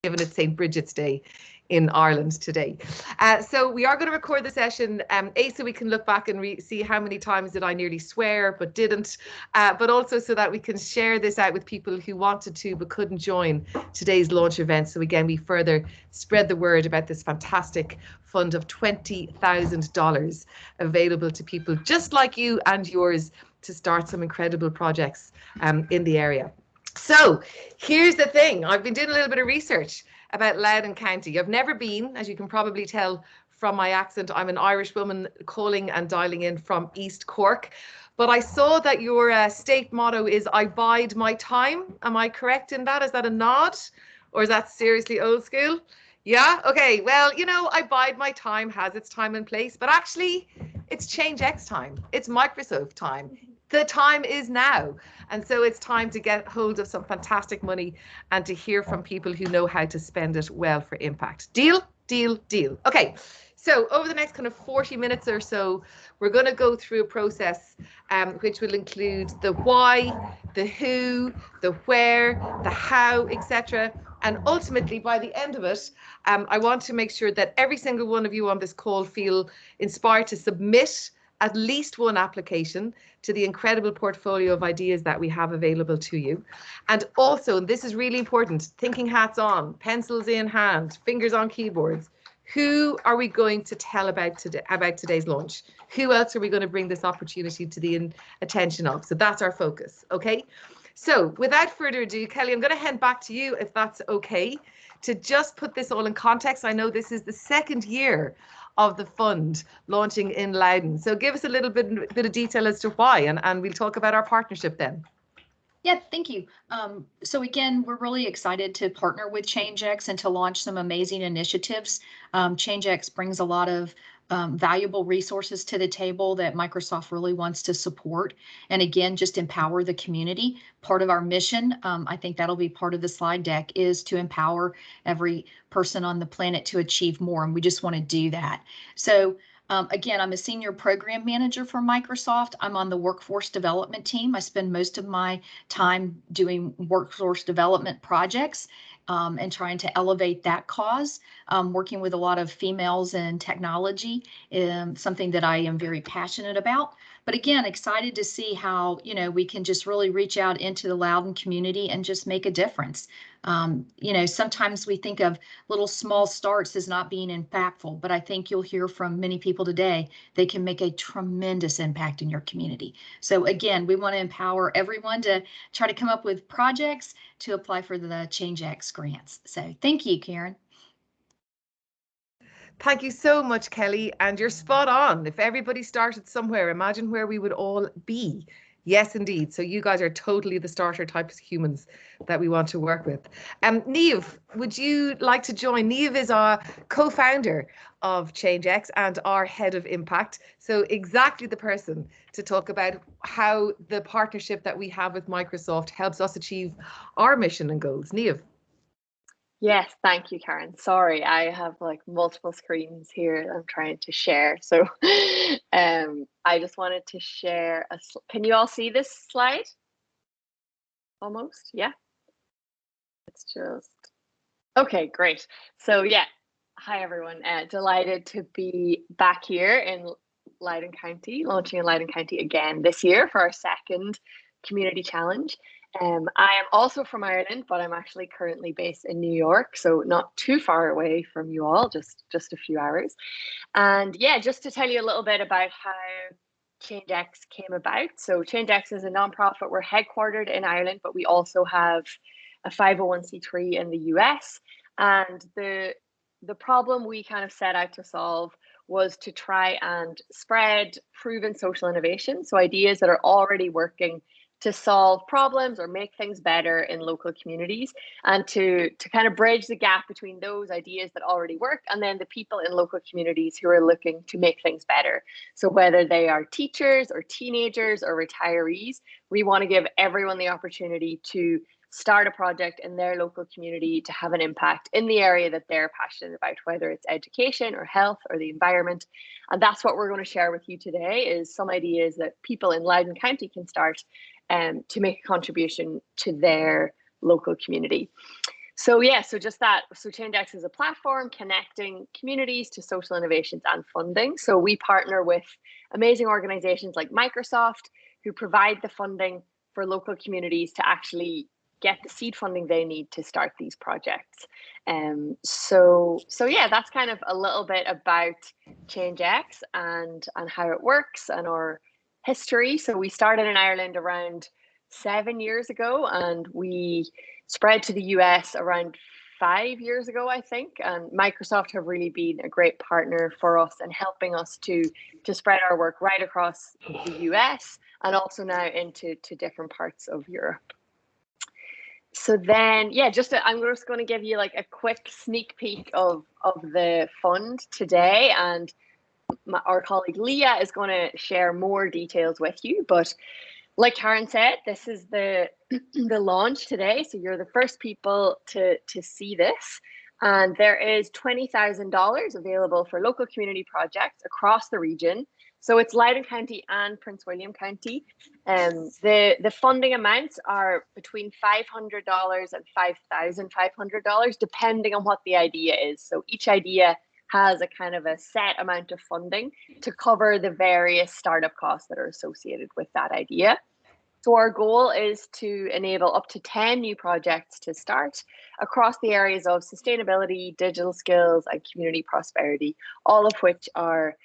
given it's St. Bridget's Day in Ireland today. So we are going to record the session, so we can look back and see how many times did I nearly swear but didn't, but also so that we can share this out with people who wanted to but couldn't join today's launch event. So again, we further spread the word about this fantastic fund of $20,000 available to people just like you and yours to start some incredible projects in the area. So here's the thing. I've been doing a little bit of research about Loudoun County. I've never been, as you can probably tell from my accent. I'm an Irish woman calling and dialing in from East Cork. But I saw that your state motto is "I bide my time." Am I correct in that? Is that a nod? Or is that seriously old school? Yeah? Okay. Well, you know, I bide my time has its time and place. But actually, it's ChangeX time. It's Microsoft time. The time is now. And so it's time to get hold of some fantastic money and to hear from people who know how to spend it well for impact. Deal, deal, deal. Okay, so over the next kind of 40 minutes or so, we're going to go through a process which will include the why, the who, the where, the how, etc. And ultimately, by the end of it, I want to make sure that every single one of you on this call feel inspired to submit at least one application to the incredible portfolio of ideas that we have available to you. And also, and this is really important, thinking hats on, pencils in hand, fingers on keyboards. Who are we going to tell about today's launch? Who else are we going to bring this opportunity to the attention of? So that's our focus, okay? So without further ado, Kelly, I'm going to hand back to you, if that's okay, to just put this all in context. I know this is the second year of the fund launching in Loudoun. So give us a little bit of detail as to why, and we'll talk about our partnership then. Yeah, thank you. So again, we're really excited to partner with ChangeX and to launch some amazing initiatives. ChangeX brings a lot of valuable resources to the table that Microsoft really wants to support. And again, just empower the community. Part of our mission, I think that'll be part of the slide deck, is to empower every person on the planet to achieve more. And we just want to do that. So again, I'm a senior program manager for Microsoft. I'm on the workforce development team. I spend most of my time doing workforce development projects and trying to elevate that cause. Working with a lot of females in technology, something that I am very passionate about. But again, excited to see how, you know, we can just really reach out into the Loudoun community and just make a difference. You know, sometimes we think of little small starts as not being impactful, but I think you'll hear from many people today, they can make a tremendous impact in your community. So again, we want to empower everyone to try to come up with projects to apply for the ChangeX grants. So thank you, Karen. Thank you so much, Kelly. And you're spot on. If everybody started somewhere, imagine where we would all be. Yes, indeed. So you guys are totally the starter types of humans that we want to work with. Niamh, would you like to join? Niamh is our co-founder of ChangeX and our head of impact. So exactly the person to talk about how the partnership that we have with Microsoft helps us achieve our mission and goals. Niamh. Yes, thank you, Karen. Sorry, I have like multiple screens here I'm trying to share. So I just wanted to share can you all see this slide? Almost, yeah. It's just, okay, great. So yeah, hi everyone. Delighted to be back here in Loudoun County, launching in Loudoun County again this year for our second community challenge. I am also from Ireland, but I'm actually currently based in New York, so not too far away from you all, just a few hours. And yeah, just to tell you a little bit about how ChangeX came about. So ChangeX is a nonprofit. We're headquartered in Ireland, but we also have a 501c3 in the US. And the problem we kind of set out to solve was to try and spread proven social innovation, so ideas that are already working to solve problems or make things better in local communities, and to kind of bridge the gap between those ideas that already work and then the people in local communities who are looking to make things better. So whether they are teachers or teenagers or retirees, we want to give everyone the opportunity to start a project in their local community to have an impact in the area that they're passionate about, whether it's education or health or the environment. And that's what we're going to share with you today, is some ideas that people in Loudoun County can start to make a contribution to their local community. So yeah, so just that. So ChangeX is a platform connecting communities to social innovations and funding. So we partner with amazing organizations like Microsoft, who provide the funding for local communities to actually get the seed funding they need to start these projects. So yeah, that's kind of a little bit about ChangeX and how it works and our history. So we started in Ireland around 7 years ago, and we spread to the US around 5 years ago, I think. And Microsoft have really been a great partner for us and helping us to spread our work right across the US and also now into different parts of Europe. So then, yeah, I'm just going to give you like a quick sneak peek of the fund today, and our colleague Leah is going to share more details with you. But like Karen said, this is the launch today, so you're the first people to see this. And there is $20,000 available for local community projects across the region. So it's Loudoun County and Prince William County. The funding amounts are between $500 and $5,500, depending on what the idea is. So each idea has a kind of a set amount of funding to cover the various startup costs that are associated with that idea. So our goal is to enable up to 10 new projects to start across the areas of sustainability, digital skills, and community prosperity, all of which are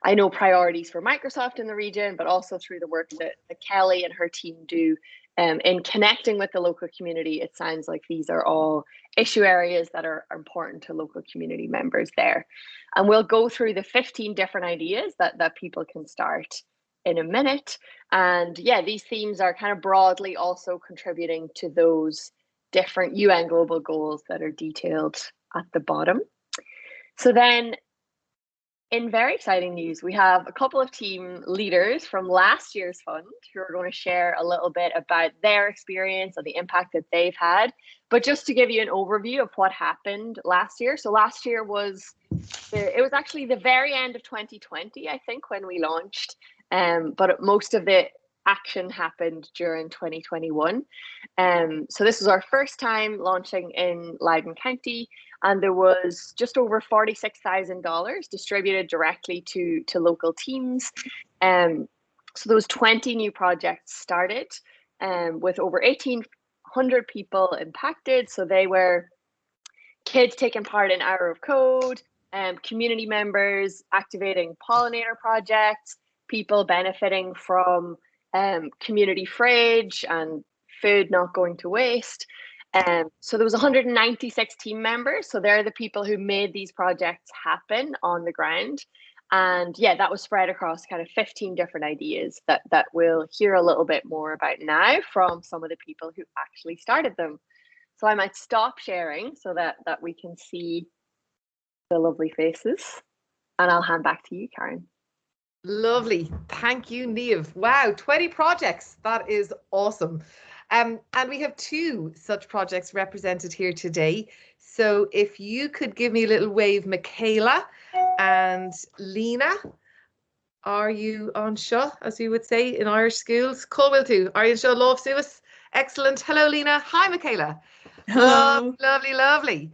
I know priorities for Microsoft in the region, but also through the work that Kelly and her team do in connecting with the local community. It sounds like these are all issue areas that are important to local community members there. And we'll go through the 15 different ideas that people can start in a minute. And yeah, these themes are kind of broadly also contributing to those different UN global goals that are detailed at the bottom. So then, in very exciting news, we have a couple of team leaders from last year's fund who are going to share a little bit about their experience and the impact that they've had. But just to give you an overview of what happened last year. So last year was actually the very end of 2020, I think, when we launched. But most of the action happened during 2021. So this was our first time launching in Loudoun County, and there was just over $46,000 distributed directly to local teams. So those 20 new projects started with over 1,800 people impacted. So they were kids taking part in Hour of Code, community members activating pollinator projects, people benefiting from community fridge and food not going to waste. So there was 196 team members. So they're the people who made these projects happen on the ground. And yeah, that was spread across kind of 15 different ideas that we'll hear a little bit more about now from some of the people who actually started them. So I might stop sharing so that we can see the lovely faces. And I'll hand back to you, Karen. Lovely. Thank you, Niamh. Wow, 20 projects. That is awesome. And we have 2 such projects represented here today. So if you could give me a little wave, Michaela and Lena. Are you on show, as you would say in Irish schools? Cool will too. Are you on show? Love Suez. Excellent. Hello, Lena. Hi, Michaela. Hello. Lovely, lovely.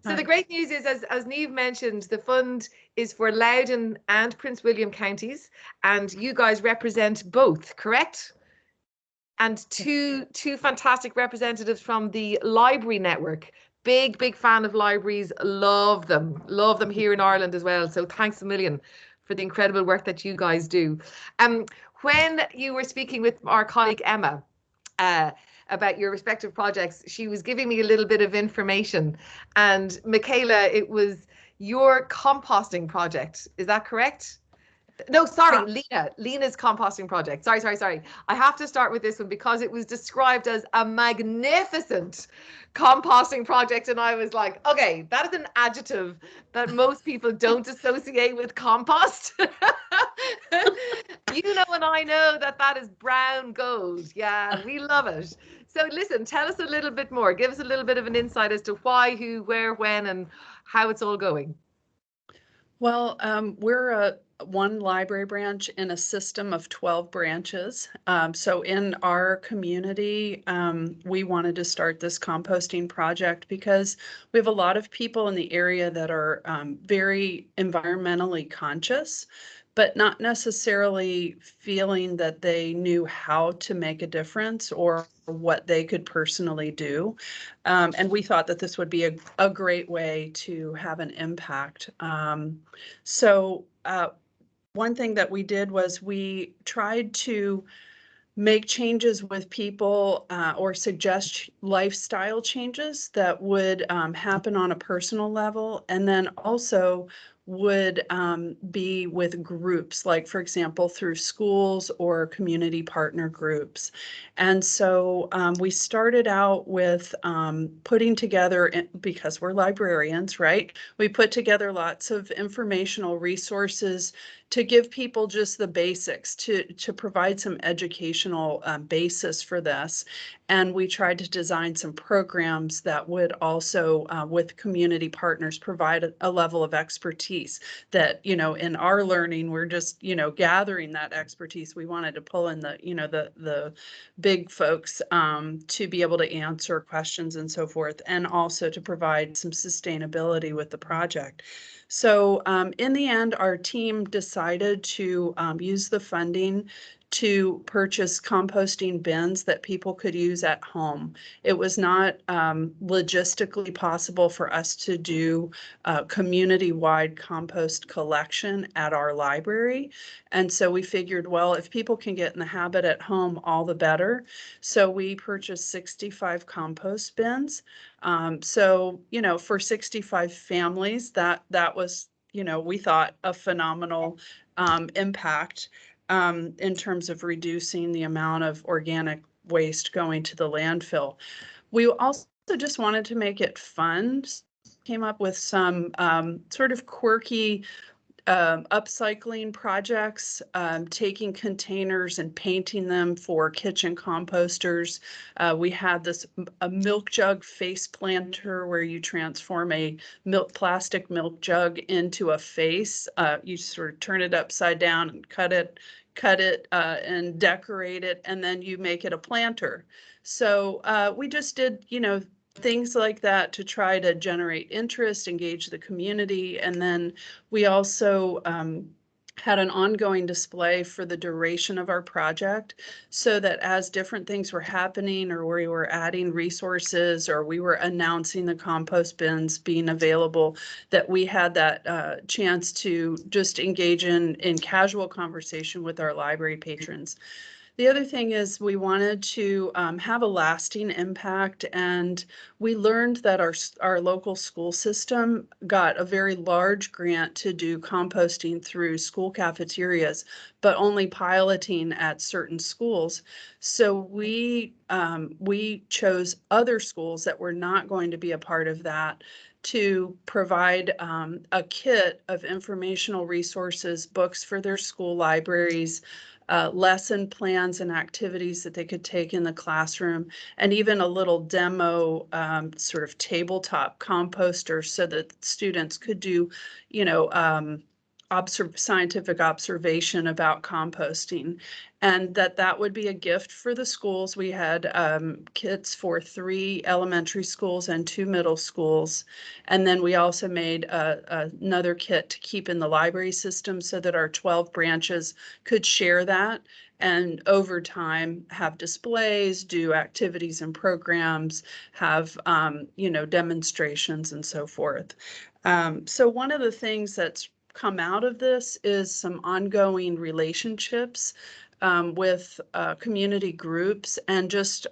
So Hi. the great news is, as Niamh mentioned, the fund is for Loudoun and Prince William counties, and you guys represent both, correct? And two fantastic representatives from the library network. Big fan of libraries. Love them here in Ireland as well. So thanks a million for the incredible work that you guys do. When you were speaking with our colleague Emma about your respective projects, she was giving me a little bit of information. And Michaela, it was your composting project. Is that correct? No, sorry, Lena's composting project. Sorry. I have to start with this one because it was described as a magnificent composting project. And I was like, okay, that is an adjective that most people don't associate with compost. You know, and I know that is brown gold. Yeah, we love it. So listen, tell us a little bit more. Give us a little bit of an insight as to why, who, where, when, and how it's all going. Well, we're one library branch in a system of 12 branches. So in our community, we wanted to start this composting project because we have a lot of people in the area that are very environmentally conscious, but not necessarily feeling that they knew how to make a difference or what they could personally do. And we thought that this would be a great way to have an impact. So one thing that we did was we tried to make changes with people or suggest lifestyle changes that would happen on a personal level, and then also would be with groups, like, for example, through schools or community partner groups. And so we started out with putting together, because we're librarians, right? We put together lots of informational resources to give people just the basics, to provide some educational basis for this. And we tried to design some programs that would also, with community partners, provide a level of expertise that, you know, in our learning, we're just, you know, gathering that expertise. We wanted to pull in the, you know, the big folks to be able to answer questions and so forth, and also to provide some sustainability with the project. So in the end, our team decided to use the funding to purchase composting bins that people could use at home. It was not logistically possible for us to do community-wide compost collection at our library. And so we figured, well, if people can get in the habit at home, all the better. So we purchased 65 compost bins. So, you know, for 65 families, that was, you know, we thought a phenomenal impact in terms of reducing the amount of organic waste going to the landfill. We also just wanted to make it fun. Came up with some sort of quirky upcycling projects, taking containers and painting them for kitchen composters. We had a milk jug face planter where you transform a plastic milk jug into a face. You sort of turn it upside down and cut it and decorate it, and then you make it a planter. So we just did, you know, things like that to try to generate interest, engage the community. And then we also had an ongoing display for the duration of our project, so that as different things were happening, or we were adding resources, or we were announcing the compost bins being available, that we had that chance to just engage in casual conversation with our library patrons. The other thing is we wanted to have a lasting impact, and we learned that our local school system got a very large grant to do composting through school cafeterias, but only piloting at certain schools. So we chose other schools that were not going to be a part of that to provide a kit of informational resources, books for their school libraries, lesson plans and activities that they could take in the classroom, and even a little demo sort of tabletop composter so that students could do, you know, scientific observation about composting, and that would be a gift for the schools. We had kits for 3 elementary schools and 2 middle schools. And then we also made another kit to keep in the library system so that our 12 branches could share that, and over time have displays, do activities and programs, have you know, demonstrations and so forth. So one of the things that's come out of this is some ongoing relationships with community groups and just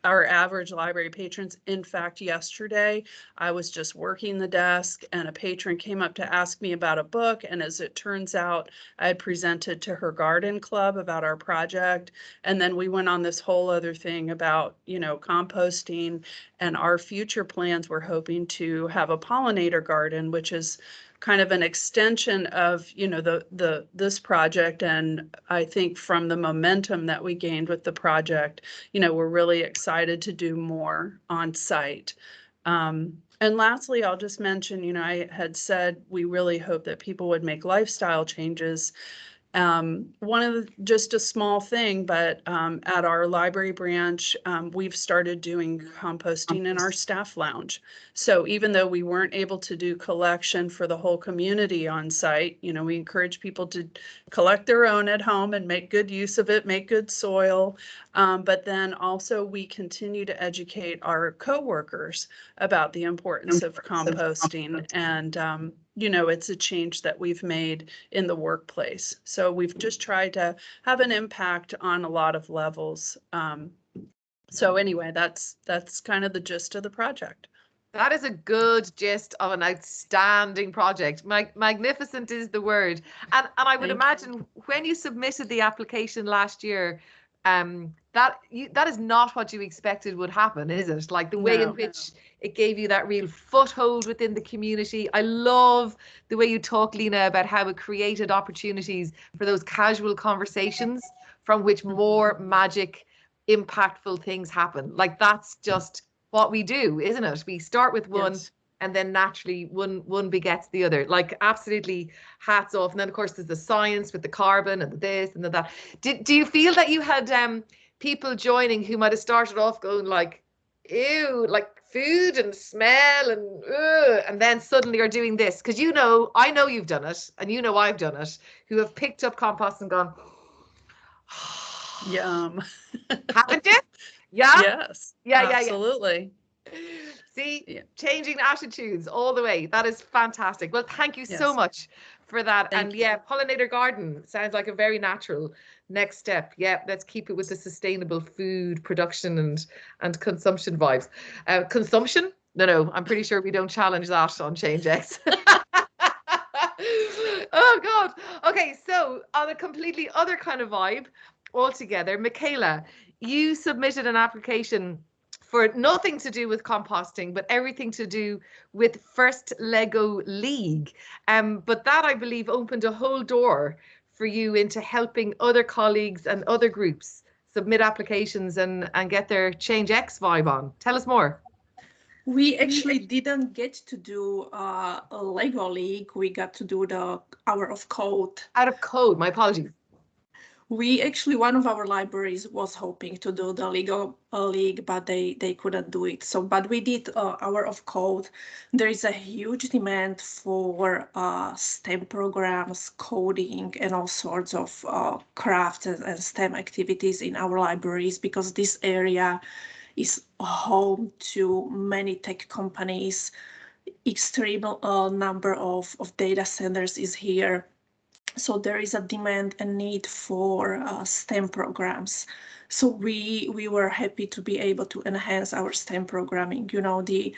our average library patrons. In fact, yesterday I was just working the desk and a patron came up to ask me about a book, and as it turns out, I had presented to her garden club about our project, and then we went on this whole other thing about, you know, composting, and our future plans. We're hoping to have a pollinator garden, which is kind of an extension of, you know, this project. And I think from the momentum that we gained with the project, you know, we're really excited to do more on site. And lastly, I'll just mention, you know, I had said we really hope that people would make lifestyle changes. Just a small thing, but at our library branch, we've started doing composting in our staff lounge. So even though we weren't able to do collection for the whole community on site, you know, we encourage people to collect their own at home and make good use of it, make good soil. But then also we continue to educate our coworkers about the importance of composting, and you know, it's a change that we've made in the workplace. So we've just tried to have an impact on a lot of levels. So anyway, that's kind of the gist of the project. That is a good gist of an outstanding project. Magnificent is the word. And I would imagine when you submitted the application last year, that is not what you expected would happen, is it? Like the way in which it gave you that real foothold within the community. I love the way you talk, Lena, about how it created opportunities for those casual conversations from which more magic, impactful things happen. Like that's just what we do, isn't it? We start with one, yes, and then naturally one begets the other. Like absolutely hats off. And then of course there's the science with the carbon and the this and the that. Do you feel that you had people joining who might have started off going like, ew, like food and smell and then suddenly are doing this? Because you know, I know you've done it and you know I've done it, who have picked up compost and gone, yum. Haven't you? Yeah. Yes. Yeah. Absolutely. Yeah. See, changing attitudes all the way. That is fantastic. Well, thank you so much for that. Thank you. Yeah, Pollinator Garden sounds like a very natural next step. Yeah, let's keep it with the sustainable food production and consumption vibes. Consumption? No, I'm pretty sure we don't challenge that on ChangeX. Oh God. Okay, so on a completely other kind of vibe altogether, Michaela, you submitted an application for nothing to do with composting, but everything to do with First Lego League. But that, I believe, opened a whole door for you into helping other colleagues and other groups submit applications and get their ChangeX vibe on. Tell us more. We actually didn't get to do a Lego League. We got to do the Hour of Code. Out of Code, my apologies. We actually, one of our libraries was hoping to do the Lego League, but they couldn't do it. So, but we did Hour of Code. There is a huge demand for STEM programs, coding, and all sorts of craft and STEM activities in our libraries, because this area is home to many tech companies. Extreme number of data centers is here. So there is a demand and need for STEM programs. So we were happy to be able to enhance our STEM programming. You know, the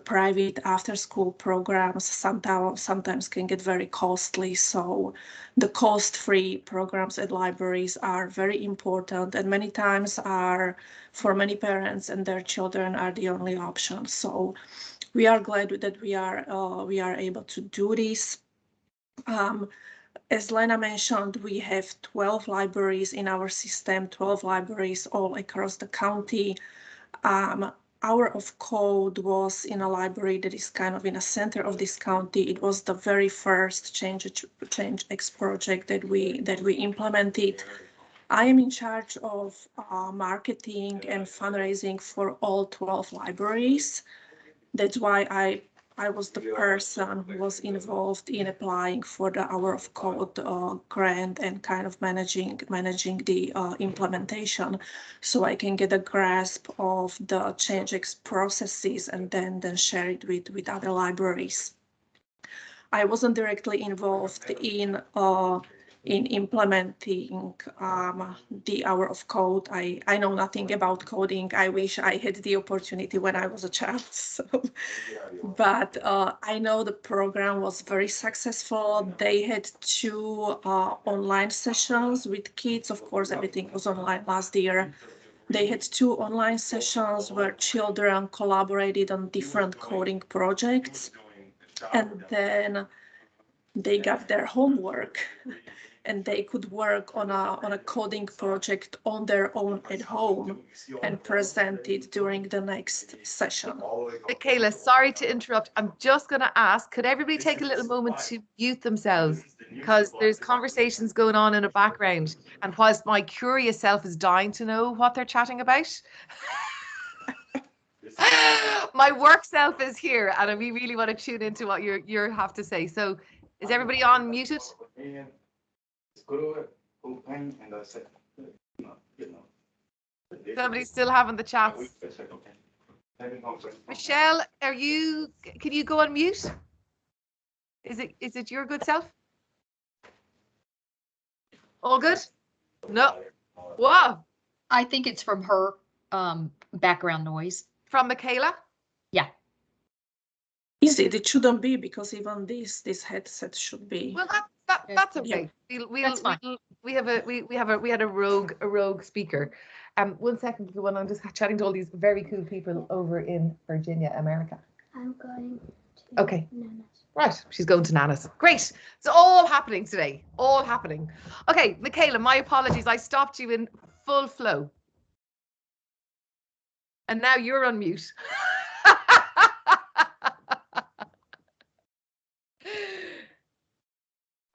private after-school programs sometimes can get very costly. So the cost-free programs at libraries are very important, and many times are, for many parents and their children, are the only option. So we are glad that we are able to do this. As Lena mentioned, we have 12 libraries in our system, 12 libraries all across the county. Hour of Code was in a library that is kind of in the center of this county. It was the very first ChangeX project that we implemented. I am in charge of marketing and fundraising for all 12 libraries. That's why I was the person who was involved in applying for the Hour of Code grant and kind of managing the implementation, so I can get a grasp of the ChangeX processes and then share it with other libraries. I wasn't directly involved in implementing the Hour of Code. I know nothing about coding. I wish I had the opportunity when I was a child. So. But I know the program was very successful. They had 2 online sessions with kids. Of course, everything was online last year. They had 2 online sessions where children collaborated on different coding projects. And then they got their homework. and they could work on a coding project on their own at home and present it during the next session. Michaela, sorry to interrupt. I'm just going to ask, could everybody take a little moment to mute themselves? Because there's conversations going on in the background. And whilst my curious self is dying to know what they're chatting about, my work self is here and we really want to tune into what you have to say. So is everybody on muted? Somebody's still having the chats. Michelle, can you go on mute? Is it your good self? All good? No. Whoa. I think it's from her background noise. From Michaela? Yeah. It shouldn't be, because even this headset should be. Well, that's okay. That's fine. We had a rogue speaker. 1 second, everyone. I'm just chatting to all these very cool people over in Virginia, America. I'm going to Nana's. Right, she's going to Nana's. Great. It's all happening today. All happening. Okay, Michaela, my apologies. I stopped you in full flow. And now you're on mute.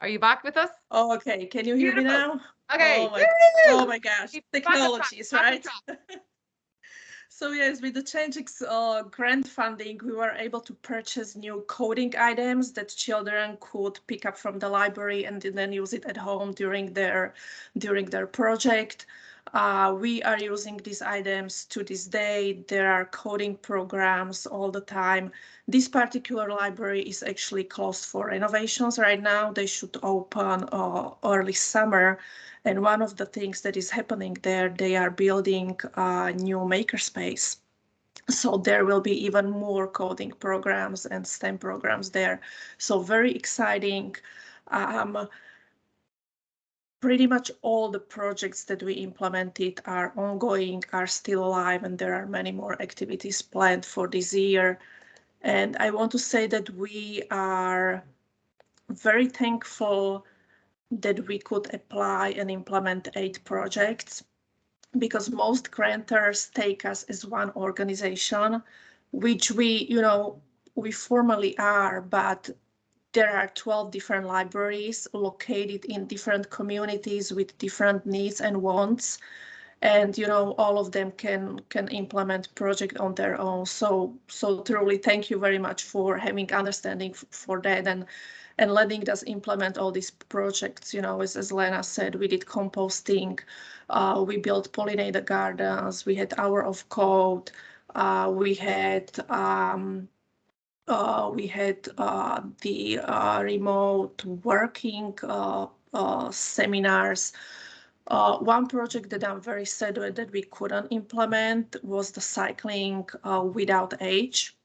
Are you back with us? Oh, okay. Can you hear me now? Okay. Oh my gosh. Technologies, right? So yes, with the ChangeX grant funding, we were able to purchase new coding items that children could pick up from the library and then use it at home during their project. We are using these items to this day. There are coding programs all the time. This particular library is actually closed for renovations right now. They should open early summer. And one of the things that is happening there, they are building a new makerspace. So there will be even more coding programs and STEM programs there. So very exciting. Pretty much all the projects that we implemented are ongoing, are still alive, and there are many more activities planned for this year. And I want to say that we are very thankful that we could apply and implement 8 projects, because most grantors take us as one organization, which we formally are, but there are 12 different libraries located in different communities with different needs and wants. And all of them can implement project on their own. So truly thank you very much for having understanding for that and letting us implement all these projects. As Lena said, we did composting, we built pollinator gardens, we had Hour of Code, we had the remote working seminars. One project that I'm very sad with that we couldn't implement was the cycling without age.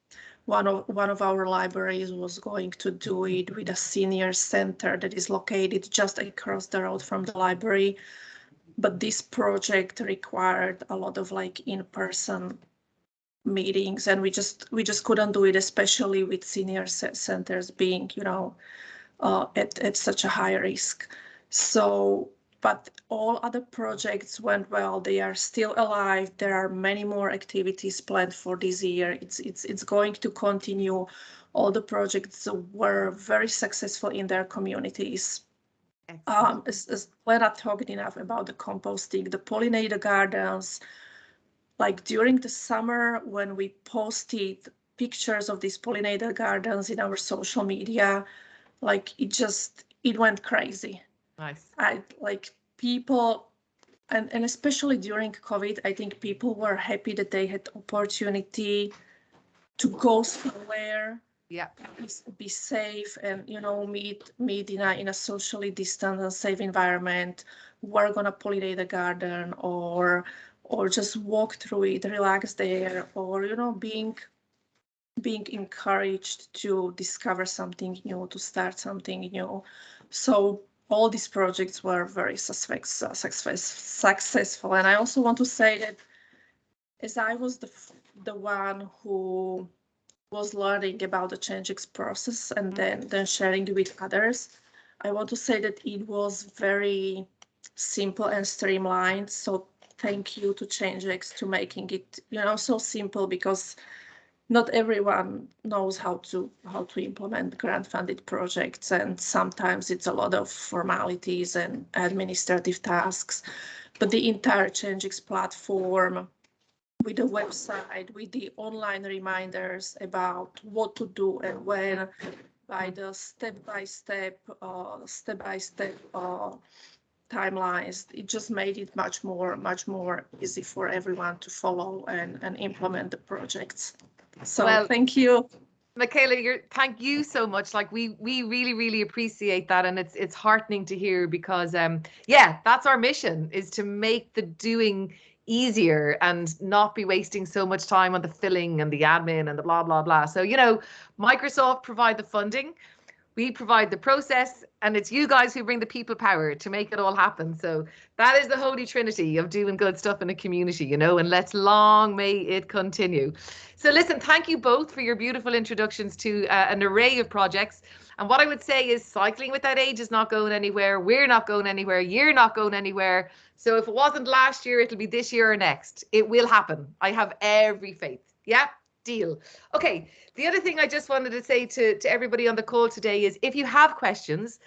One of our libraries was going to do it with a senior center that is located just across the road from the library. But this project required a lot of in-person meetings, and we just couldn't do it, especially with senior centers being at such a high risk. So but all other projects went well. They are still alive. There are many more activities planned for this year. It's going to continue. All the projects were very successful in their communities. As Lena talked enough about the composting, the pollinator gardens, during the summer when we posted pictures of these pollinator gardens in our social media, it went crazy. Nice. People, and especially during COVID, I think people were happy that they had opportunity to go somewhere, be safe, and meet in a socially distant and safe environment, work on a pollinator garden, or just walk through it, relax there, or being encouraged to discover something new, to start something new. So all these projects were very successful. And I also want to say that as I was the one who was learning about the ChangeX process and then sharing it with others, I want to say that it was very simple and streamlined. So thank you to ChangeX to making it, so simple, because not everyone knows how to implement grant-funded projects, and sometimes it's a lot of formalities and administrative tasks. But the entire ChangeX platform, with the website, with the online reminders about what to do and when, by the step-by-step timelines, it just made it much more easy for everyone to follow and implement the projects. So Well, thank you. Michaela, thank you so much. Like we really appreciate that, and it's heartening to hear, because yeah, that's our mission, is to make the doing easier and not be wasting so much time on the filling and the admin and the blah blah blah. So Microsoft provide the funding, we provide the process, and it's you guys who bring the people power to make it all happen. So that is the holy trinity of doing good stuff in a community, and let's long may it continue. So listen, thank you both for your beautiful introductions to an array of projects. And what I would say is, Cycling Without Age is not going anywhere. We're not going anywhere. You're not going anywhere. So if it wasn't last year, it'll be this year or next. It will happen. I have every faith. Yeah. Deal. Okay, the other thing I just wanted to say to everybody on the call today is, if you have questions,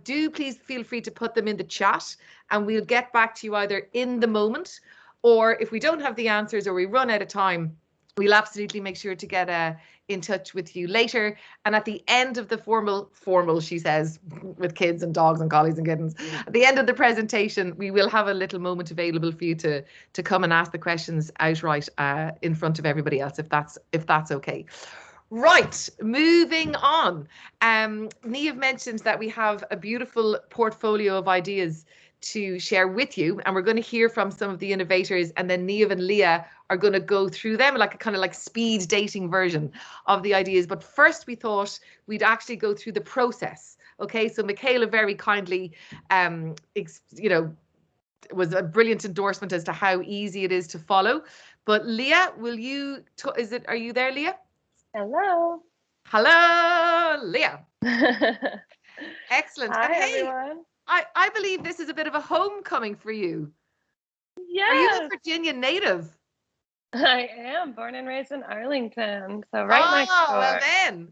do please feel free to put them in the chat, and we'll get back to you either in the moment, or if we don't have the answers or we run out of time, we'll absolutely make sure to get in touch with you later. And at the end of the formal, she says, with kids and dogs and collies and kittens, at the end of the presentation, we will have a little moment available for you to come and ask the questions outright in front of everybody else, if that's okay. Right, moving on. Niamh mentioned that we have a beautiful portfolio of ideas to share with you, and we're going to hear from some of the innovators, and then Niamh and Leah are going to go through them, like a kind of like speed dating version of the ideas. But first, we thought we'd actually go through the process. Okay, so Michaela very kindly, was a brilliant endorsement as to how easy it is to follow. But Leah, are you there, Leah? Hello. Hello, Leah. Excellent. Hi, and hey, everyone. I believe this is a bit of a homecoming for you. Yes. Are you a Virginia native? I am born and raised in Arlington, so right next door. Well then.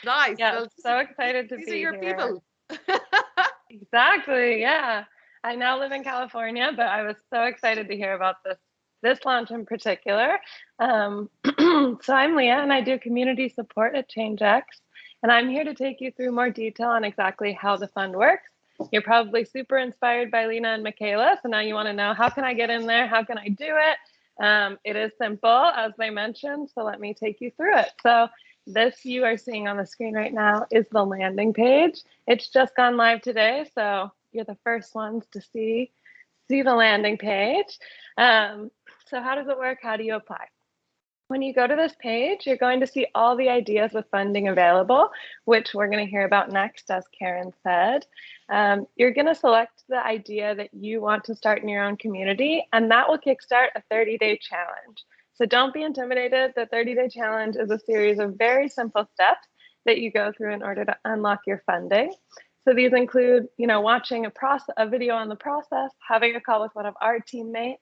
Nice. Yeah, well, so excited to these be are your here. people. Exactly, yeah. I now live in California, but I was so excited to hear about this launch in particular. So I'm Leah, and I do community support at ChangeX, and I'm here to take you through more detail on exactly how the fund works. You're probably super inspired by Lena and Michaela, so now you want to know, how can I get in there? How can I do it? It is simple, as they mentioned, so let me take you through it. So this you are seeing on the screen right now is the landing page. It's just gone live today, so you're the first ones to see the landing page. So how does it work? How do you apply? When you go to this page, you're going to see all the ideas with funding available, which we're going to hear about next, as Karen said. You're going to select the idea that you want to start in your own community, and that will kickstart a 30-day challenge. So don't be intimidated. The 30-day challenge is a series of very simple steps that you go through in order to unlock your funding. So these include, watching a video on the process, having a call with one of our teammates.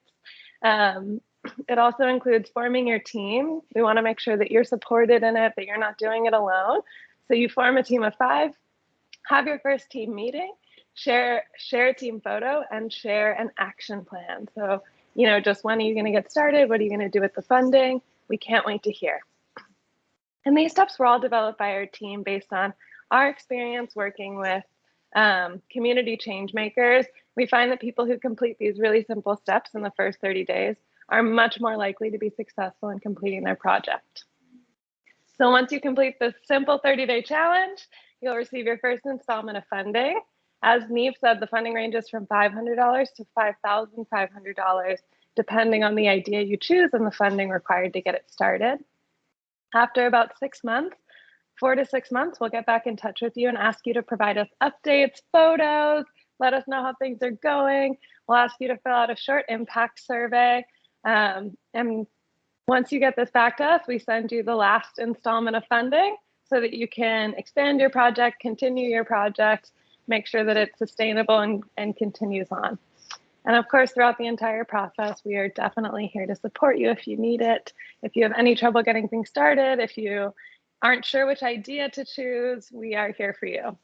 It also includes forming your team. We want to make sure that you're supported in it, that you're not doing it alone. So you form a team of 5, have your first team meeting, share a team photo, and share an action plan. So, just when are you going to get started? What are you going to do with the funding? We can't wait to hear. And these steps were all developed by our team based on our experience working with community change makers. We find that people who complete these really simple steps in the first 30 days are much more likely to be successful in completing their project. So once you complete this simple 30-day challenge, you'll receive your first installment of funding. As Niamh said, the funding ranges from $500 to $5,500, depending on the idea you choose and the funding required to get it started. After about 6 months, 4 to 6 months, we'll get back in touch with you and ask you to provide us updates, photos, let us know how things are going. We'll ask you to fill out a short impact survey. And once you get this back to us, we send you the last installment of funding. so that you can expand your project, continue your project, make sure that it's sustainable and continues on. And of course, throughout the entire process, we are definitely here to support you if you need it. If you have any trouble getting things started, if you aren't sure which idea to choose, we are here for you.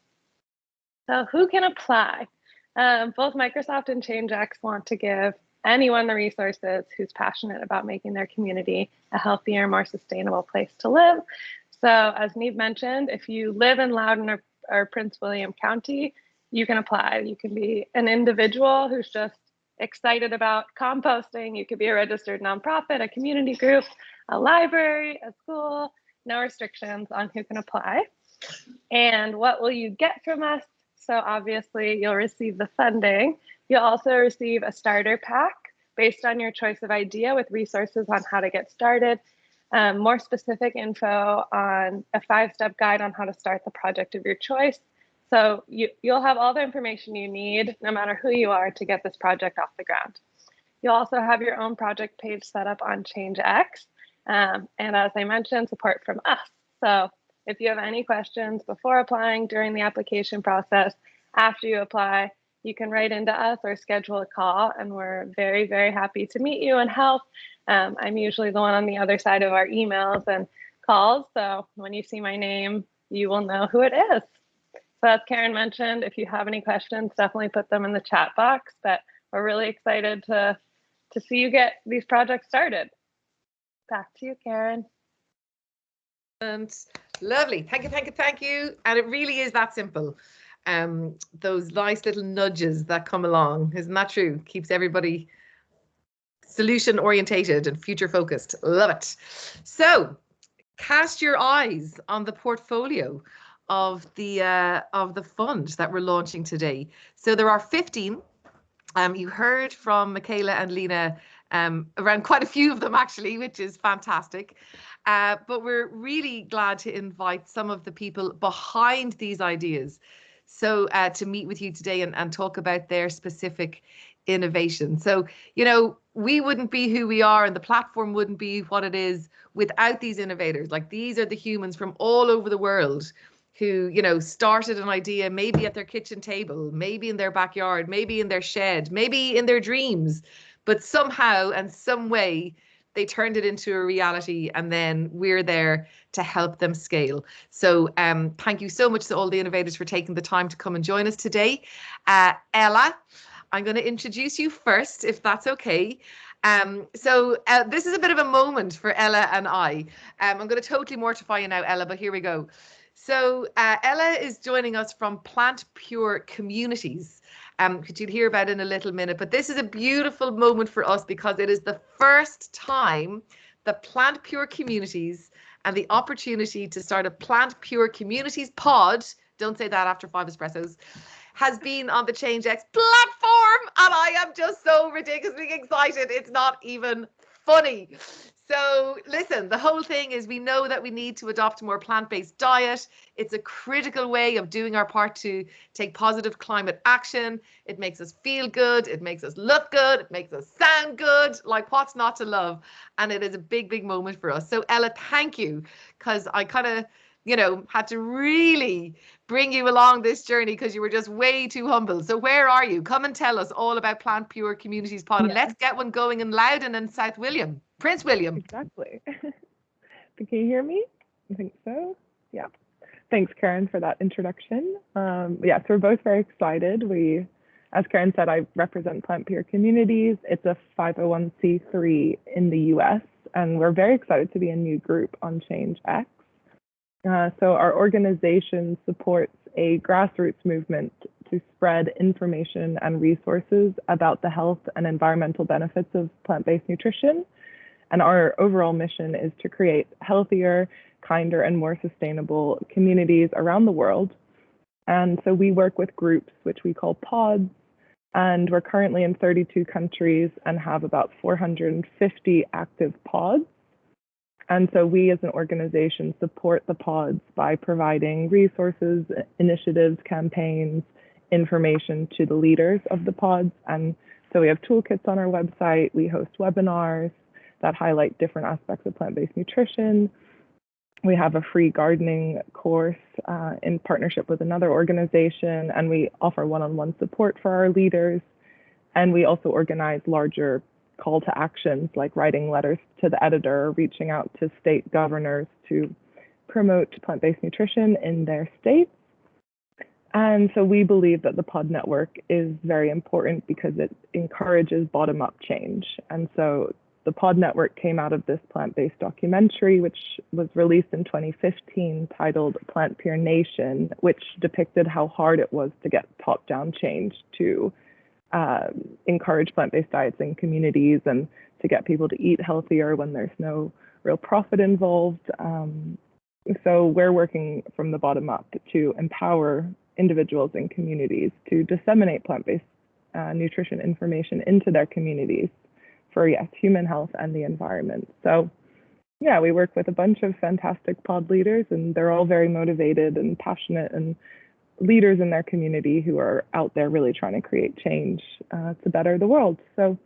So who can apply? Both Microsoft and ChangeX want to give anyone the resources who's passionate about making their community a healthier, more sustainable place to live. So as Neve mentioned, if you live in Loudoun or Prince William County, you can apply. You can be an individual who's just excited about composting. You could be a registered nonprofit, a community group, a library, a school, no restrictions on who can apply. And what will you get from us? So obviously you'll receive the funding. You'll also receive a starter pack based on your choice of idea with resources on how to get started, more specific info on a 5-step guide on how to start the project of your choice. So you'll have all the information you need, no matter who you are, to get this project off the ground. You'll also have your own project page set up on ChangeX. And as I mentioned, support from us. So if you have any questions before applying, during the application process, after you apply, you can write into us or schedule a call, and we're very, very happy to meet you and help. I'm usually the one on the other side of our emails and calls. So when you see my name, you will know who it is. So as Karen mentioned, if you have any questions, definitely put them in the chat box. But we're really excited to see you get these projects started. Back to you, Karen. And lovely. Thank you, thank you, thank you. And it really is that simple. Those nice little nudges that come along. Isn't that true? Keeps everybody solution orientated and future focused. Love it. So cast your eyes on the portfolio of the fund that we're launching today. So there are 15. You heard from Michaela and Lena around quite a few of them actually, which is fantastic. But we're really glad to invite some of the people behind these ideas. So to meet with you today and talk about their specific innovation. So, you know, we wouldn't be who we are and the platform wouldn't be what it is without these innovators. Like, these are the humans from all over the world who, you know, started an idea maybe at their kitchen table, maybe in their backyard, maybe in their shed, maybe in their dreams, but somehow and some way they turned it into a reality, and then we're there to help them scale. So thank you so much to all the innovators for taking the time to come and join us today. Ella, I'm going to introduce you first, if that's okay. So this is a bit of a moment for Ella and I. I'm going to totally mortify you now, Ella, but here we go. So Ella is joining us from Plant Pure Communities, which you'll hear about in a little minute. But this is a beautiful moment for us because it is the first time that Plant Pure Communities and the opportunity to start a Plant Pure Communities pod, don't say that after 5 espressos, has been on the ChangeX platform. And I am just so ridiculously excited. It's not even funny. So listen, the whole thing is we know that we need to adopt a more plant-based diet. It's a critical way of doing our part to take positive climate action. It makes us feel good. It makes us look good. It makes us sound good. Like, what's not to love? And it is a big, big moment for us. So Ella, thank you, because I kind of, you know, had to really bring you along this journey because you were just way too humble. So where are you? Come and tell us all about Plant Pure Communities Pod, and let's get one going in Loudoun and South William. Prince William. Exactly. Can you hear me? I think so. Yeah. Thanks, Karen, for that introduction. Yeah, so we're both very excited. As Karen said, I represent Plant Pure Communities. It's a 501c3 in the US, and we're very excited to be a new group on ChangeX. So our organization supports a grassroots movement to spread information and resources about the health and environmental benefits of plant-based nutrition. And our overall mission is to create healthier, kinder, and more sustainable communities around the world. And so we work with groups, which we call pods, and we're currently in 32 countries and have about 450 active pods. And so we as an organization support the pods by providing resources, initiatives, campaigns, information to the leaders of the pods. And so we have toolkits on our website. We host webinars that highlight different aspects of plant-based nutrition. We have a free gardening course in partnership with another organization, and we offer one-on-one support for our leaders. And we also organize larger call to actions, like writing letters to the editor or reaching out to state governors to promote plant-based nutrition in their states. And so we believe that the pod network is very important because it encourages bottom-up change. And so the pod network came out of this plant-based documentary, which was released in 2015, titled Plant Pure Nation, which depicted how hard it was to get top-down change to encourage plant-based diets in communities and to get people to eat healthier when there's no real profit involved. So we're working from the bottom up to empower individuals and communities to disseminate plant-based nutrition information into their communities for, yes, human health and the environment. So yeah, we work with a bunch of fantastic pod leaders, and they're all very motivated and passionate and leaders in their community who are out there really trying to create change to better the world. So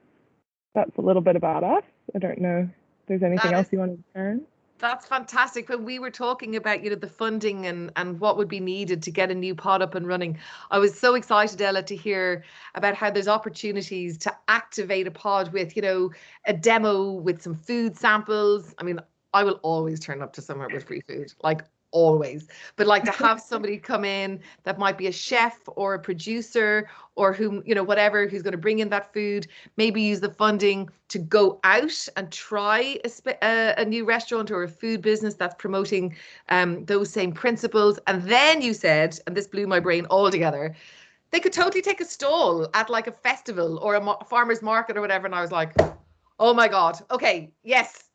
that's a little bit about us. I don't know if there's anything else you wanted to share. That's fantastic. When we were talking about, the funding and what would be needed to get a new pod up and running, I was so excited, Ella, to hear about how there's opportunities to activate a pod with, a demo with some food samples. I mean, I will always turn up to somewhere with free food, like always. But like to have somebody come in that might be a chef or a producer or whom, whatever, who's going to bring in that food, maybe use the funding to go out and try a new restaurant or a food business that's promoting those same principles. And then you said, and this blew my brain altogether, they could totally take a stall at like a festival or a farmer's market or whatever. And I was like, oh my God. Okay. Yes.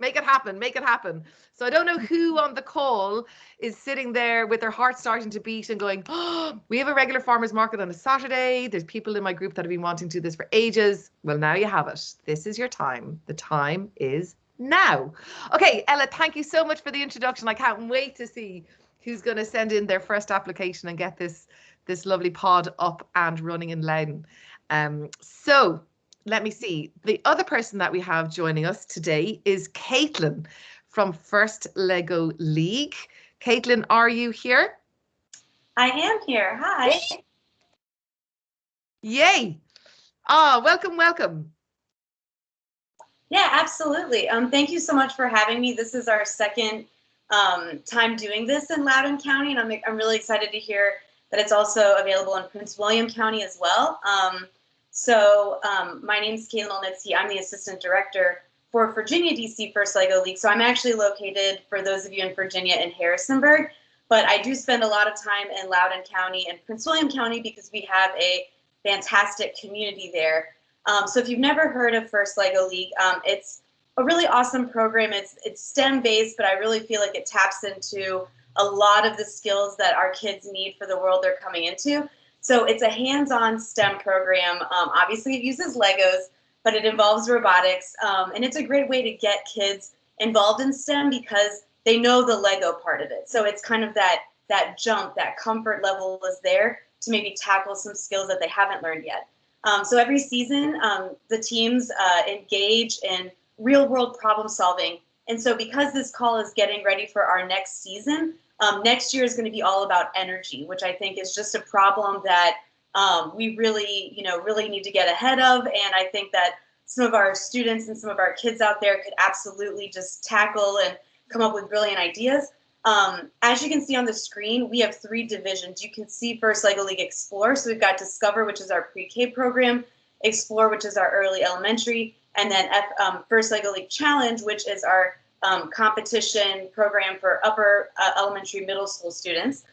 Make it happen. So I don't know who on the call is sitting there with their heart starting to beat and going, oh, we have a regular farmer's market on a Saturday. There's people in my group that have been wanting to do this for ages. Well, now you have it. This is your time. The time is now. Okay, Ella, thank you so much for the introduction. I can't wait to see who's going to send in their first application and get this lovely pod up and running in Loudoun. So let me see. The other person that we have joining us today is Caitlin from First Lego League. Caitlin, are you here? I am here. Hi. Yay. Welcome. Yeah, absolutely. Thank you so much for having me. This is our second time doing this in Loudoun County, and I'm really excited to hear that it's also available in Prince William County as well. My name is Caitlin Olnitsky. I'm the assistant director for Virginia DC First Lego League. So I'm actually located, for those of you in Virginia, in Harrisonburg, but I do spend a lot of time in Loudoun County and Prince William County because we have a fantastic community there. So if you've never heard of First Lego League, it's a really awesome program. It's STEM based, but I really feel like it taps into a lot of the skills that our kids need for the world they're coming into. So it's a hands-on STEM program. Obviously it uses Legos, but it involves robotics. And it's a great way to get kids involved in STEM because they know the Lego part of it. So it's kind of that jump, that comfort level is there to maybe tackle some skills that they haven't learned yet. So every season, the teams engage in real-world problem solving. And so because this call is getting ready for our next season, next year is going to be all about energy, which I think is just a problem that we really need to get ahead of. And I think that some of our students and some of our kids out there could absolutely just tackle and come up with brilliant ideas. As you can see on the screen, we have 3 divisions. You can see First Lego League Explore. So we've got Discover, which is our pre-K program, Explore, which is our early elementary, and then First Lego League Challenge, which is our competition program for upper elementary, middle school students.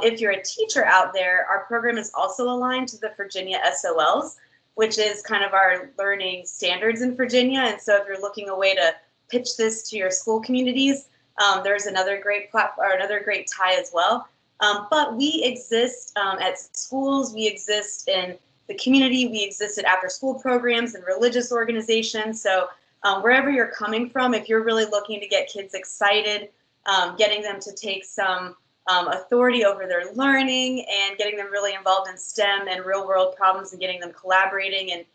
If you're a teacher out there, our program is also aligned to the Virginia SOLs, which is kind of our learning standards in Virginia. And so if you're looking a way to pitch this to your school communities, there's another great platform, or another great tie as well. But we exist at schools, we exist in the community, we exist at after school programs and religious organizations. So wherever you're coming from, if you're really looking to get kids excited, getting them to take some authority over their learning and getting them really involved in STEM and real world problems and getting them collaborating and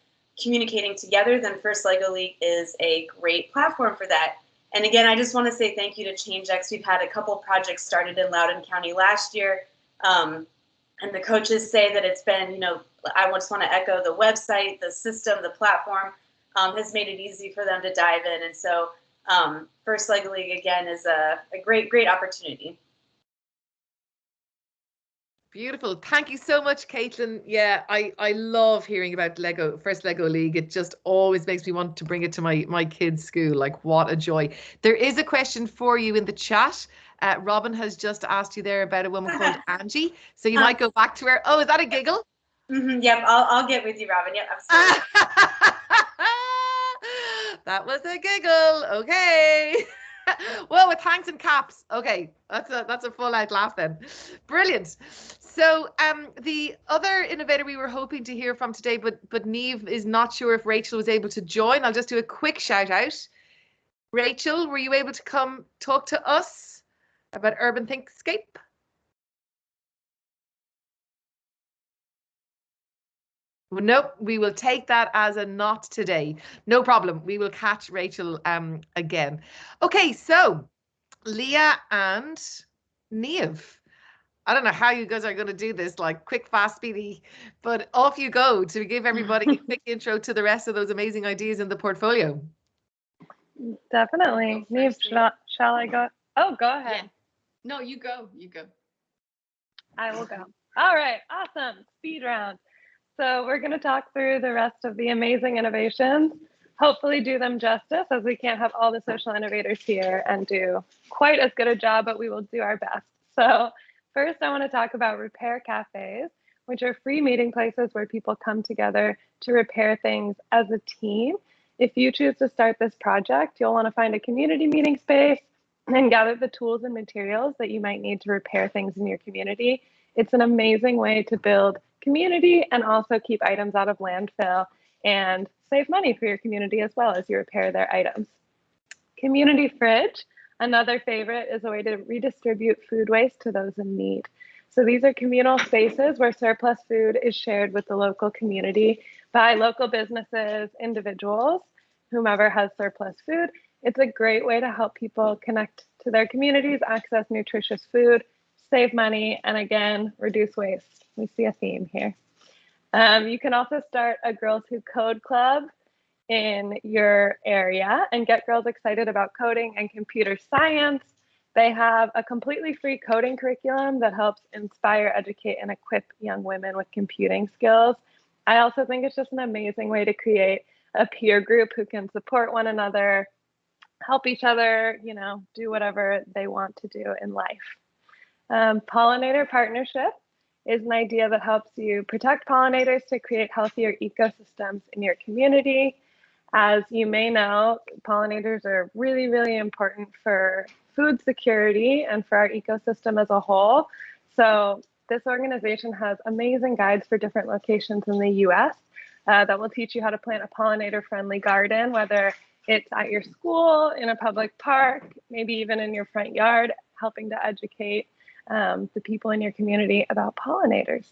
communicating together, then First Lego League is a great platform for that. And again, I just want to say thank you to ChangeX. We've had a couple projects started in Loudoun County last year. And the coaches say that it's been, I just want to echo the website, the system, the platform has made it easy for them to dive in. And so First Lego League, again, is a great, great opportunity. Beautiful. Thank you so much, Caitlin. Yeah, I love hearing about First Lego League. It just always makes me want to bring it to my kids' school. Like, what a joy. There is a question for you in the chat. Robin has just asked you there about a woman called Angie. So you might go back to her. Oh, is that a giggle? Yep, I'll get with you, Robin. Yep, absolutely. That was a giggle. Okay. Well, with thanks and caps. Okay, that's a full out laugh then. Brilliant. So the other innovator we were hoping to hear from today, but Niamh is not sure if Rachel was able to join. I'll just do a quick shout out. Rachel, were you able to come talk to us about Urban Thinkscape? Well, nope, we will take that as a not today. No problem. We will catch Rachel again. Okay, so Leah and Niamh. I don't know how you guys are going to do this, like quick, fast, speedy, but off you go to give everybody a quick intro to the rest of those amazing ideas in the portfolio. Definitely. Niamh, shall I go? Oh, go ahead. Yeah. No, you go. I will go. All right, awesome. Speed round. So we're going to talk through the rest of the amazing innovations, hopefully do them justice, as we can't have all the social innovators here and do quite as good a job, but we will do our best. So first, I want to talk about repair cafes, which are free meeting places where people come together to repair things as a team. If you choose to start this project, you'll want to find a community meeting space and gather the tools and materials that you might need to repair things in your community. It's an amazing way to build community and also keep items out of landfill and save money for your community as well as you repair their items. Community fridge, another favorite, is a way to redistribute food waste to those in need. So these are communal spaces where surplus food is shared with the local community by local businesses, individuals, whomever has surplus food. It's a great way to help people connect to their communities, access nutritious food, save money, and again, reduce waste. We see a theme here. You can also start a Girls Who Code club in your area and get girls excited about coding and computer science. They have a completely free coding curriculum that helps inspire, educate, and equip young women with computing skills. I also think it's just an amazing way to create a peer group who can support one another, help each other, do whatever they want to do in life. Pollinator Partnership is an idea that helps you protect pollinators to create healthier ecosystems in your community. As you may know, pollinators are really, really important for food security and for our ecosystem as a whole. So this organization has amazing guides for different locations in the US that will teach you how to plant a pollinator-friendly garden, whether it's at your school, in a public park, maybe even in your front yard, helping to educate the people in your community about pollinators.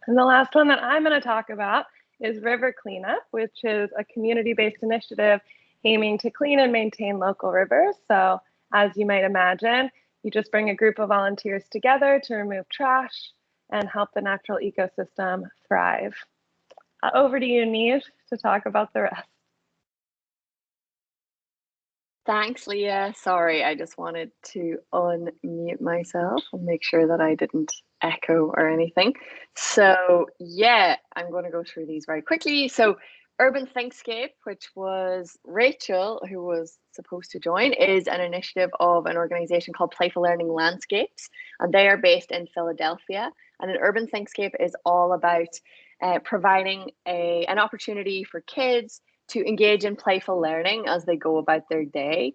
And the last one that I'm going to talk about is River Cleanup, which is a community-based initiative aiming to clean and maintain local rivers. So as you might imagine, you just bring a group of volunteers together to remove trash and help the natural ecosystem thrive. Over to you, Niamh, to talk about the rest. Thanks, Leah. Sorry, I just wanted to unmute myself and make sure that I didn't echo or anything. So yeah, I'm going to go through these very quickly. So Urban Thinkscape, which was Rachel, who was supposed to join, is an initiative of an organization called Playful Learning Landscapes, and they are based in Philadelphia. And an Urban Thinkscape is all about providing an opportunity for kids to engage in playful learning as they go about their day.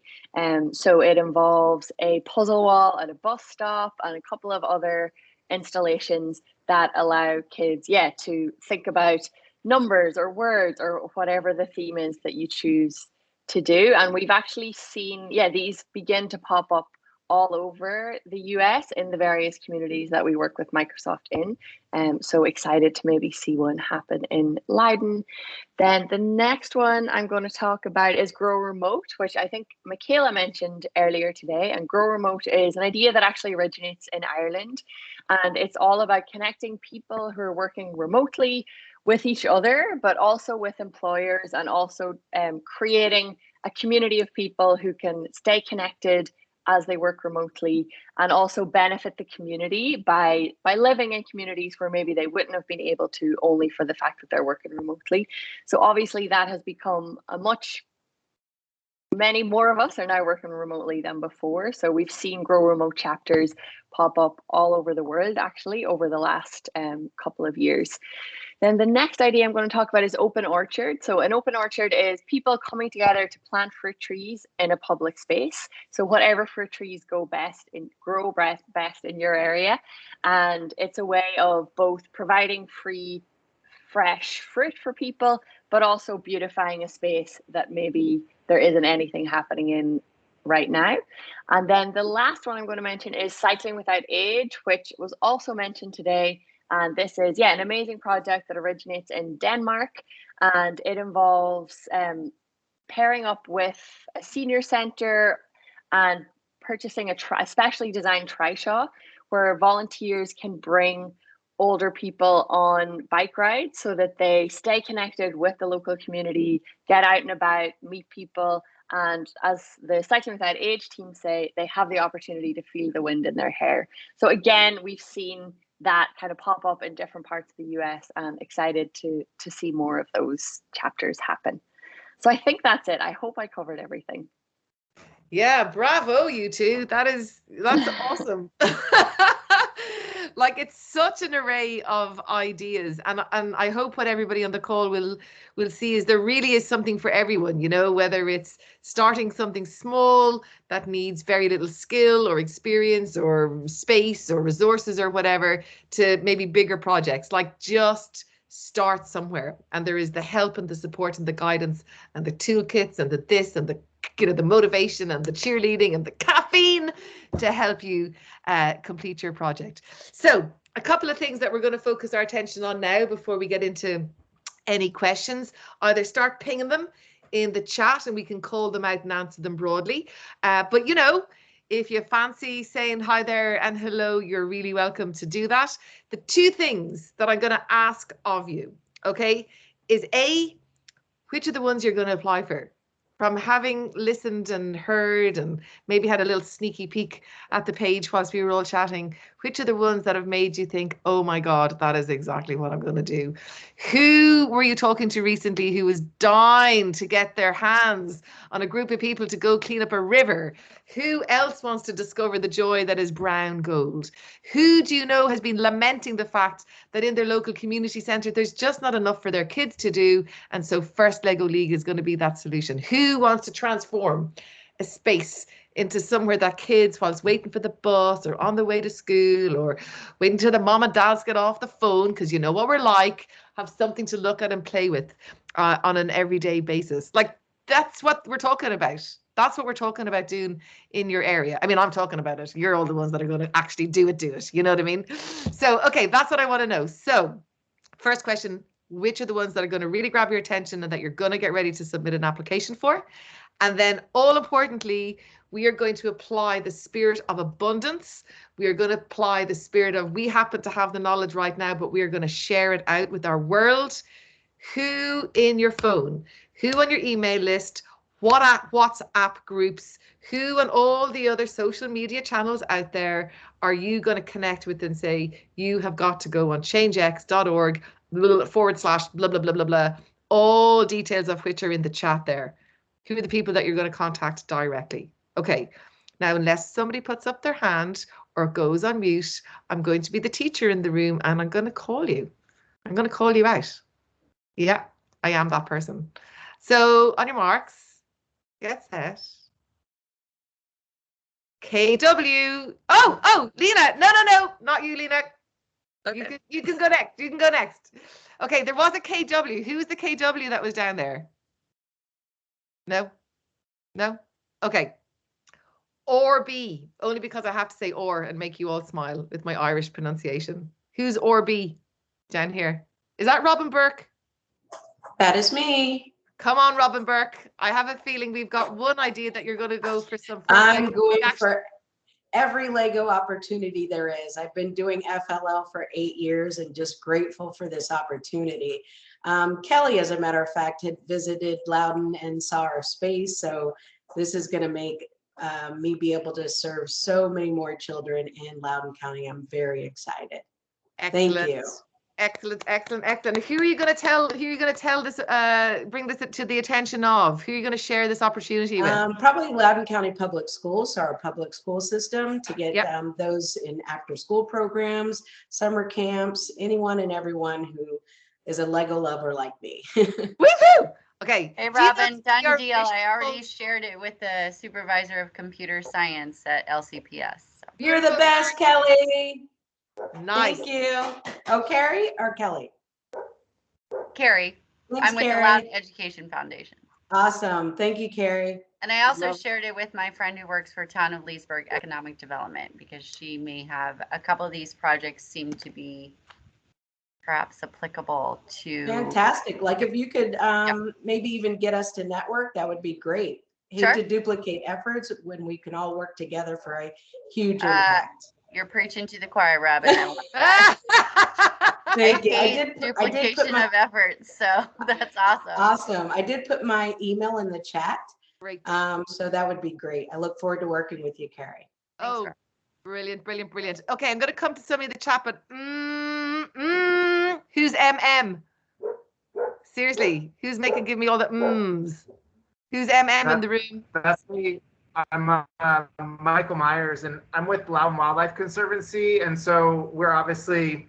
So it involves a puzzle wall at a bus stop and a couple of other installations that allow kids, to think about numbers or words or whatever the theme is that you choose to do. And we've actually seen, these begin to pop up all over the US in the various communities that we work with Microsoft in. So excited to maybe see one happen in Loudoun. Then the next one I'm going to talk about is Grow Remote, which I think Michaela mentioned earlier today. And Grow Remote is an idea that actually originates in Ireland. And it's all about connecting people who are working remotely with each other, but also with employers, and also creating a community of people who can stay connected as they work remotely, and also benefit the community by living in communities where maybe they wouldn't have been able to, only for the fact that they're working remotely. So obviously that has become many more of us are now working remotely than before. So we've seen Grow Remote chapters pop up all over the world, actually, over the last couple of years. Then the next idea I'm going to talk about is open orchard. So an open orchard is people coming together to plant fruit trees in a public space. So whatever fruit trees grow best in your area. And it's a way of both providing free, fresh fruit for people, but also beautifying a space that maybe there isn't anything happening in right now. And then the last one I'm going to mention is Cycling Without Age, which was also mentioned today. And this is, an amazing project that originates in Denmark, and it involves pairing up with a senior centre and purchasing a specially designed trishaw where volunteers can bring older people on bike rides so that they stay connected with the local community, get out and about, meet people. And as the Cycling Without Age team say, they have the opportunity to feel the wind in their hair. So again, we've seen that kind of pop up in different parts of the US, and excited to see more of those chapters happen. So I think that's it. I hope I covered everything. Yeah, bravo, you two. That's awesome. Like, it's such an array of ideas, and I hope what everybody on the call will see is there really is something for everyone, whether it's starting something small that needs very little skill or experience or space or resources or whatever, to maybe bigger projects. Like, just start somewhere, and there is the help and the support and the guidance and the toolkits and the this and the the motivation and the cheerleading and the caffeine to help you complete your project. So a couple of things that we're going to focus our attention on now before we get into any questions. Either start pinging them in the chat and we can call them out and answer them broadly. But if you fancy saying hi there and hello, you're really welcome to do that. The two things that I'm going to ask of you, okay, is A, which are the ones you're going to apply for? From having listened and heard and maybe had a little sneaky peek at the page whilst we were all chatting, which are the ones that have made you think, oh my God, that is exactly what I'm going to do? Who were you talking to recently who was dying to get their hands on a group of people to go clean up a river? Who else wants to discover the joy that is brown gold? Who do you know has been lamenting the fact that in their local community centre, there's just not enough for their kids to do? And so First Lego League is going to be that solution. Who wants to transform a space into somewhere that kids, whilst waiting for the bus or on the way to school or waiting till the mom and dads get off the phone, because you know what we're like, have something to look at and play with on an everyday basis? Like, that's what we're talking about. That's what we're talking about doing in your area. I mean, I'm talking about it. You're all the ones that are going to actually do it. You know what I mean? So, okay, that's what I want to know. So, first question, which are the ones that are going to really grab your attention and that you're going to get ready to submit an application for? And then, all importantly, we are going to apply the spirit of abundance. We are going to apply the spirit of, we happen to have the knowledge right now, but we are going to share it out with our world. Who in your phone, who on your email list, what WhatsApp groups, who on all the other social media channels out there are you going to connect with and say, you have got to go on changex.org / blah, blah, blah, blah, blah, all details of which are in the chat there. Who are the people that you're going to contact directly? Okay, now unless somebody puts up their hand or goes on mute, I'm going to be the teacher in the room and I'm going to call you. I'm going to call you out. Yeah, I am that person. So on your marks, get set. KW. Oh, Lena. No, not you, Lena. Okay. You can go next. You can go next. Okay, there was a KW. Who's the KW that was down there? No? Okay. or B? Only because I have to say or and make you all smile with my Irish pronunciation. Who's or B? Down here. Is that Robin Burke? That is me. Come on, Robin Burke. I have a feeling we've got one idea that you're going to go for some. I'm going for every Lego opportunity there is. I've been doing FLL for 8 years and just grateful for this opportunity. Kelly, as a matter of fact, had visited Loudoun and saw our space. So this is going to make me be able to serve so many more children in Loudoun County. I'm very excited. Excellent. Thank you. Excellent, excellent, excellent. Who are you going to tell? Who are you going to tell this? Bring this to the attention of? Who are you going to share this opportunity with? Probably Loudoun County Public Schools, so our public school system, to get those in after-school programs, summer camps, anyone and everyone who is a Lego lover like me. Woohoo! Okay. Hey, Robin, done deal. I already shared it with the supervisor of computer science at LCPS. So. You're the best, Kelly. Nice. Thank you. Oh, Carrie or Kelly? Carrie. Thanks, I'm with Carrie. the Loudoun Education Foundation. Awesome. Thank you, Carrie. And I also shared it with my friend who works for Town of Leesburg Economic Development, because she may have a couple of these projects seem to be perhaps applicable to. Fantastic. Like if you could maybe even get us to network, that would be great. Hate to duplicate efforts when we can all work together for a huge impact. You're preaching to the choir, Robin. Thank you. Duplication of effort, so that's awesome. Awesome. I did put my email in the chat. Great. So that would be great. I look forward to working with you, Carrie. Oh, brilliant, brilliant, brilliant. Okay, I'm going to come to somebody in the chat, but who's MM? Seriously, who's give me all the mms? Who's MM in the room? That's me. I'm Michael Myers, and I'm with Loudoun Wildlife Conservancy, and so we're obviously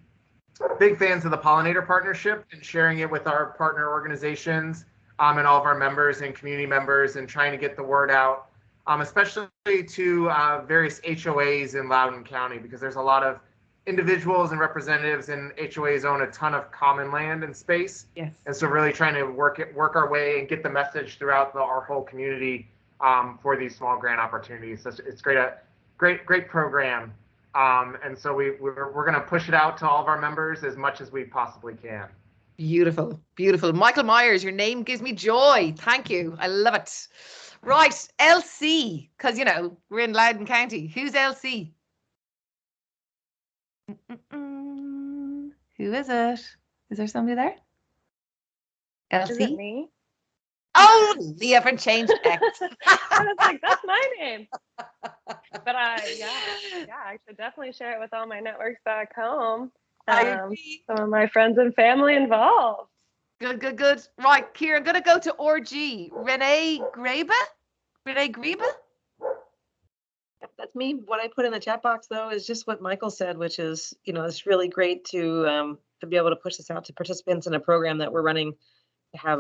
big fans of the Pollinator Partnership and sharing it with our partner organizations and all of our members and community members, and trying to get the word out, especially to various HOAs in Loudoun County, because there's a lot of individuals and representatives, and HOAs own a ton of common land and space. Yes. And so really trying to work our way and get the message throughout our whole community for these small grant opportunities. So it's great program. And so we're going to push it out to all of our members as much as we possibly can. Beautiful, beautiful. Michael Myers, your name gives me joy. Thank you. I love it. Right, LC, because, we're in Loudoun County. Who's LC? Who is it? Is there somebody there? LC? Is it me? Oh, Leah from ChangeX. I was like, that's my name. But I should definitely share it with all my networks back home. Some of my friends and family involved. Good. Right, Kira, I'm going to go to RG. Renee Grebe? That's me. What I put in the chat box, though, is just what Michael said, which is, it's really great to be able to push this out to participants in a program that we're running to have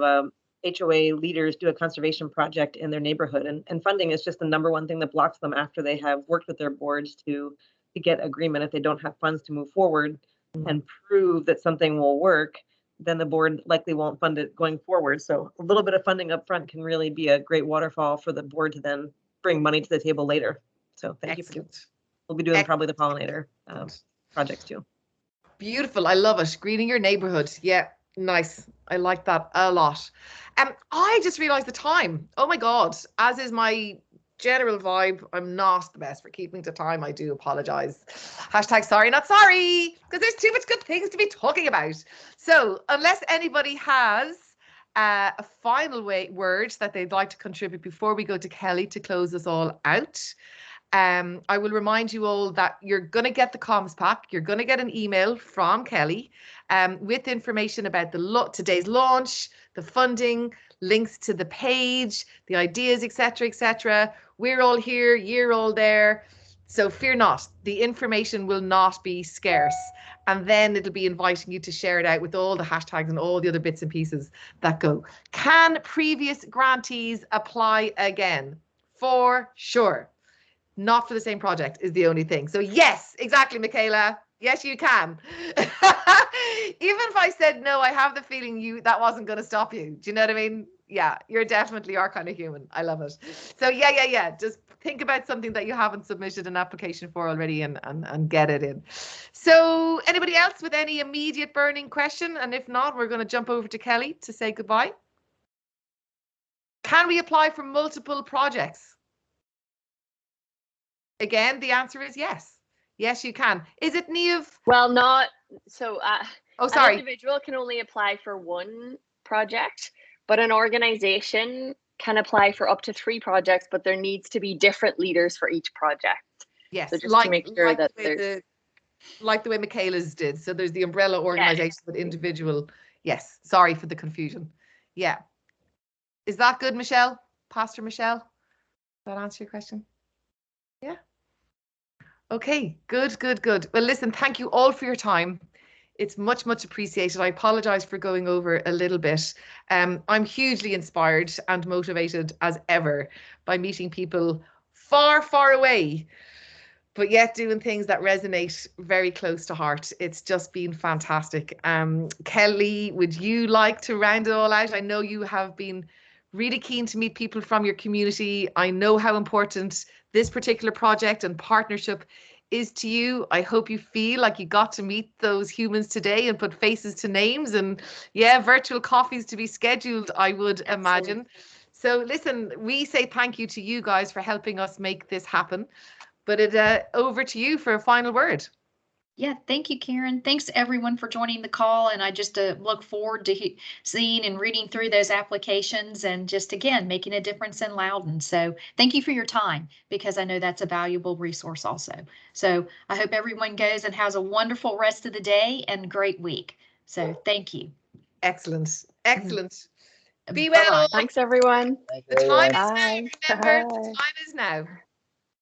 HOA leaders do a conservation project in their neighborhood. And funding is just the number one thing that blocks them after they have worked with their boards to get agreement. If they don't have funds to move forward and prove that something will work, then the board likely won't fund it going forward. So a little bit of funding up front can really be a great waterfall for the board to then bring money to the table later. So thank you for doing it. We'll be doing probably the pollinator projects too. Beautiful. I love it. Greening your neighborhood. Yeah, nice. I like that a lot. I just realized the time. Oh my God. As is my general vibe, I'm not the best for keeping to time. I do apologize. Hashtag sorry, not sorry, because there's too much good things to be talking about. So unless anybody has a final word that they'd like to contribute before we go to Kelly to close us all out, I will remind you all that you're going to get the comms pack. You're going to get an email from Kelly with information about today's launch, the funding, links to the page, the ideas, etc., etc. We're all here, you're all there. So fear not, the information will not be scarce. And then it'll be inviting you to share it out with all the hashtags and all the other bits and pieces that go. Can previous grantees apply again? For sure. Not for the same project is the only thing. So yes, exactly, Michaela. Yes, you can. Even if I said no, I have the feeling that wasn't going to stop you. Do you know what I mean? Yeah, you're definitely our kind of human. I love it. So yeah. Just think about something that you haven't submitted an application for already and get it in. So anybody else with any immediate burning question? And if not, we're going to jump over to Kelly to say goodbye. Can we apply for multiple projects? Again, the answer is yes. Yes, you can. Is it Niamh? Well, not so. Oh, sorry. An individual can only apply for one project, but an organization can apply for up to 3 projects, but there needs to be different leaders for each project. Yes, so just to make sure that there's like the way Michaela's did. So there's the umbrella organization, but individual. Yes, sorry for the confusion. Yeah. Is that good, Michelle? Pastor Michelle? Does that answer your question? Yeah. Okay, good, good, good. Well, listen, thank you all for your time. It's much, much appreciated. I apologize for going over a little bit. I'm hugely inspired and motivated as ever by meeting people far, far away, but yet doing things that resonate very close to heart. It's just been fantastic. Kelly, would you like to round it all out? I know you have been really keen to meet people from your community. I know how important this particular project and partnership is to you. I hope you feel like you got to meet those humans today and put faces to names, and yeah, virtual coffees to be scheduled, I would imagine. So listen, we say thank you to you guys for helping us make this happen. But over to you for a final word. Yeah, thank you, Karen. Thanks everyone for joining the call. And I just look forward to seeing and reading through those applications and just, again, making a difference in Loudoun. So thank you for your time, because I know that's a valuable resource also. So I hope everyone goes and has a wonderful rest of the day and great week. So thank you. Excellent. Excellent. Be well. Thanks, everyone. The time is now. Bye. Remember, the time is now.